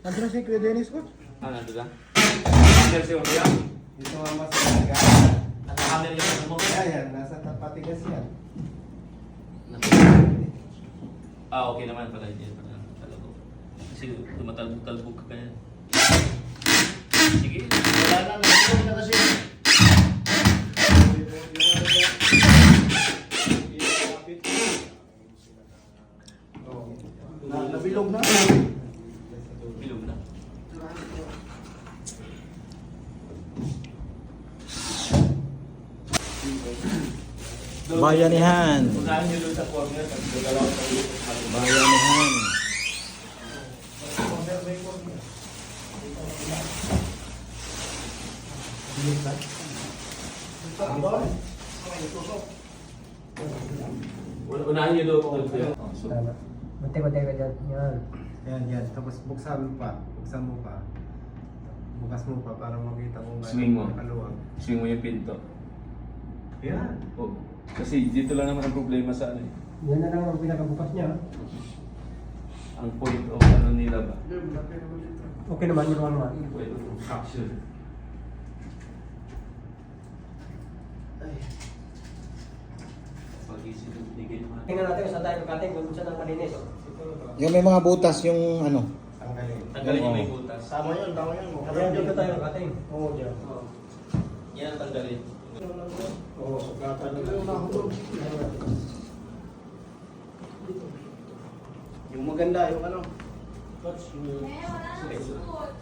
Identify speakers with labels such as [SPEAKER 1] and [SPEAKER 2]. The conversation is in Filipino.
[SPEAKER 1] Nandiyan si Kuya Dennis ko.
[SPEAKER 2] Nandun lang? Kasi yung kaya?
[SPEAKER 1] Dito nga mas talaga.
[SPEAKER 2] Nakakamil yung mo.
[SPEAKER 1] Ayan, nasa patigas yan.
[SPEAKER 2] Okay naman pala yun. Talaga. Kasi tumatalbog-talbog ka kaya. Sige, wala na. Nagtulog na kasi.
[SPEAKER 1] Nabilog na.
[SPEAKER 2] Bilog na.
[SPEAKER 3] Bayanihan.
[SPEAKER 2] Unahin nyo doon sa corner. Pag gagalaw sa ulit.
[SPEAKER 3] Bayanihan.
[SPEAKER 2] Unahin nyo doon.
[SPEAKER 4] Tama. Bunti-bunti ka dyan. Yan.
[SPEAKER 1] Yan. Tapos buksan mo pa. Bukas mo pa para makita kung
[SPEAKER 2] Swing mo.
[SPEAKER 1] kaluwag.
[SPEAKER 2] Swing mo yung pinto.
[SPEAKER 1] Yan.
[SPEAKER 2] Oh. Kasi dito lang naman ang problema sa ano eh.
[SPEAKER 4] Yan na lang ang pinakabukas niya.
[SPEAKER 2] Ang point of ano nila ba?
[SPEAKER 4] Okay naman, yun naman.
[SPEAKER 2] Point of obstruction. Pag-isip ng bigay naman.
[SPEAKER 4] Tingnan natin kung saan tayo kakating kung saan ang malinis.
[SPEAKER 3] Yung may mga butas yung ano.
[SPEAKER 1] Tanggalin.
[SPEAKER 2] Tanggalin yung may butas.
[SPEAKER 1] Tama yun.
[SPEAKER 4] Ayan, dito tayo kakating. Oo, dyan.
[SPEAKER 2] Yan ang tanggalin.
[SPEAKER 4] Oo, kakating.
[SPEAKER 1] Yung maganda, yung ano.
[SPEAKER 4] Coach,
[SPEAKER 5] Eh, wala nang suot.